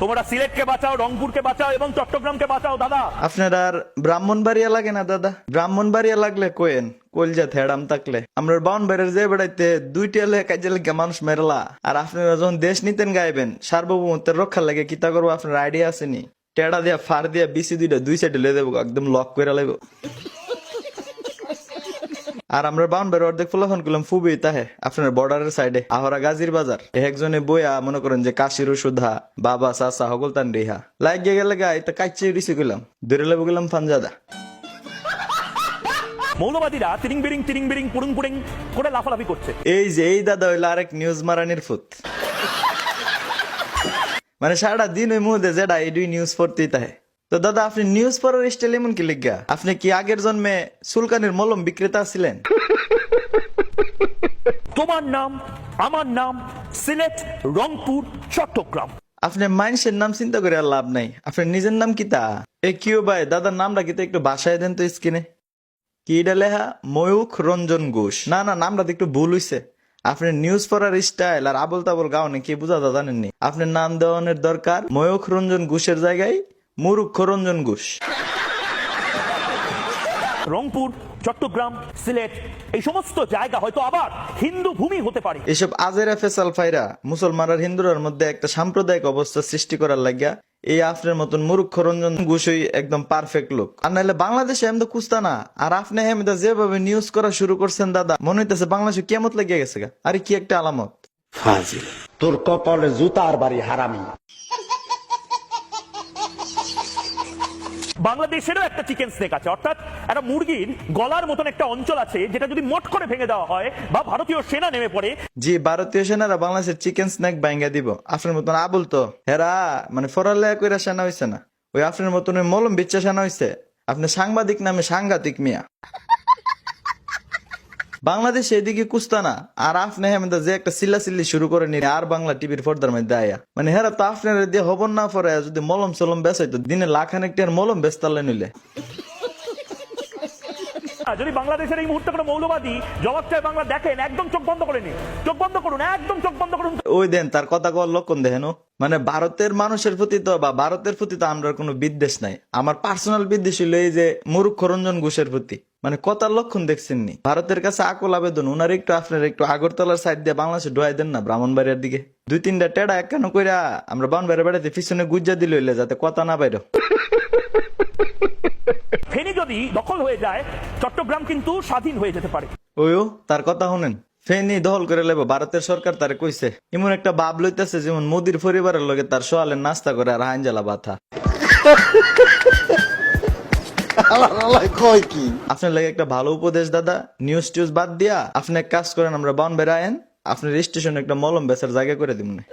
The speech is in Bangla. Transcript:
তোমরা সিলেটকে বাঁচাও, রংপুরকে বাঁচাও এবং চট্টগ্রামকে বাঁচাও দাদা। আপনার আর ব্রাহ্মণবাড়িয়া লাগে না দাদা? ব্রাহ্মণবাড়িয়া লাগলে কোয়েন কলজা থেড়াম থাকলে আমরা বাউন্ডারির যে বেড়াইতে দুইটা কাজে লেগে মানুষ মেরলা। আর আপনারা যখন দেশ নিতেন গাইবেন সার্বভৌমত্বের রক্ষার লাগে কিতা করবো আপনার আইডিয়া আসেনি? টেড়া দিয়া ফার দিয়া বিসি দুইটা দুই সাইডে লে দেবো, একদম লক করে লাগবো। আর আমরা বাউন্ডারি অর্ধেক ফুলাফান করলাম ফুবি তাহে আপনার বর্ডারের সাইডে আহরা গাজীর বাজার একজনে বইয়া মনে করেন যে কাশির সুধা বাবা চাচা হগল তান রিহা লাগিয়ে গেলে গা এটা কাইচে রিসি করলাম ধরে লেবো গেলাম ফানজাদা। মৌলবাদীরা তিরিং বিরিং পুড়ুং পুড়িং করে লাফালাফি করছে। এই যে এই দাদা হইলো আরেক নিউজ মারানির ফুত, মানে সারা দিন ওই মুহূর্তে যেটা এই দুই নিউজ পড়তেই তাহে। তো দাদা আপনি নিউজ পড়ার স্টাইল এমন কি লিখা? আপনি কি আগের জন্মে সুলকানির মলম বিক্রেতা ছিলেন? তোমার নাম, আমার নাম, সিলেট, রংপুর, চট্টগ্রাম। আপনি মানুষের নাম চিন্তা করে আর লাভ নাই, আপনার নিজের নাম কি তা? এ কিও ভাই দাদার নামটা কি একটু বাসায় দেন তো স্ক্রিনে। কি এটা লেখা? ময়ূখ রঞ্জন ঘোষ। না না, নামটা একটু ভুল হইছে। আপনার নিউজ পড়ার স্টাইল আর আবল তাবল গাওনে কি বুঝা জানেননি? আপনার নাম দেওয়ানোর দরকার ময়ূখ রঞ্জন ঘোষের জায়গায় মুরুক্ষ রঞ্জন ঘোষ। রংপুর, চট্টগ্রাম, সিলেট এই সমস্ত জায়গা হয়তো আবার হিন্দু ভূমি হতে পারে। এসব আজেরা ফেসাল ফাইরা মুসলমান আর হিন্দুরার মধ্যে একটা সাম্প্রদায়িক অবস্থা সৃষ্টি করার লাগিয়া এই আপনার মতন মুরুক্ষ রঞ্জন ঘোষই একদম পারফেক্ট লোক। আর নাহলে বাংলাদেশে এমন কুস্তা না। আর আপনি হেমদা যেভাবে নিউজ করা শুরু করছেন দাদা, মনে হইতেছে বাংলাদেশে কেমত লেগে গেছে গা। আরে কি একটা আলামত। ফাজিল, তোর কপালে জুতার বাড়ি হারামি। বাংলাদেশেরও একটা চিকেন স্নেক আছে, অর্থাৎ একটা মুরগির গলার মতন একটা অঞ্চল আছে যেটা যদি মোট করে ভেঙে দেওয়া হয় বা ভারতীয় সেনা নেমে পড়ে। জি, ভারতীয় সেনারা বাংলাদেশের চিকেন স্ন্যাক ভাঙ্গা দিব। আপনার মতন আবুল তো হেরা মানে ফরালেয়া কইরা সেনা হইছে না, ওই আপনার মতন ওই মলম বিচ্ছা সেনা হইছে। আপনি সাংবাদিক নামে সাংঘাতিক মিয়া। বাংলাদেশ এদিকে কুস্তা না, আর আপনি হেমদা যে একটা চিল্লাচিল্লি শুরু করে নিন আর বাংলা টিভির পর্দার মধ্যে আয়া, মানে হেরা তো আপনার দিয়ে হবন না পরে যদি মলম সলম বেচাইতো দিনে লাখানেক টাকার মলম বেচতালে নিলে। যদি বাংলাদেশের এই মুহূর্তে কোনো মৌলবাদী জবাব চায় বাংলা দেখেন, একদম চোখ বন্ধ করে নিন, চোখ বন্ধ করুন, একদম চোখ বন্ধ করুন। ওই দেন তার কথা কর লক্ষণ দেখেন। মানে ভারতের মানুষের প্রতি তো বা ভারতের প্রতি তো আমরা কোনো বিদ্বেষ নাই। আমার পার্সোনাল বিদ্বেষ হইলো এই যে মুরুক্ষ রঞ্জন ঘোষের প্রতি। মানে কথার লক্ষণ দেখছেন নি? ভারতের কাছে আকুল আবেদন, উনার একটু আপনার একটু আগরতলার সাইড দিয়ে বাংলাদেশে ঢোয়াই দেন না, ব্রাহ্মণবাড়িয়ার দিকে দুই তিনটা টেড়া কেন কইরা আমরা বাউন্ডারি বেড়াতে পিছনে গুজ্জা দিল হইলে যাতে কথা না বাইর। ফেনী যদি দখল হয়ে যায় চট্টগ্রাম কিন্তু স্বাধীন হয়ে যেতে পারে। ওইও তার কথা শুনেন, ফেনি দখল করে লেব ভারতের সরকার তারে কইছে এমন একটা ভাব লইতেছে যেমন মোদির পরিবারের লগে তার সোয়ালের নাস্তা করে আর হাইনজালা বাথা। আপনার লাগে একটা ভালো উপদেশ দাদা, নিউজ টিউজ বাদ দিয়া আপনি এক কাজ করেন, আমরা বাউন বেড়ায়েন আপনার স্টেশনে একটা মলম বেচার জায়গা করে দিব না।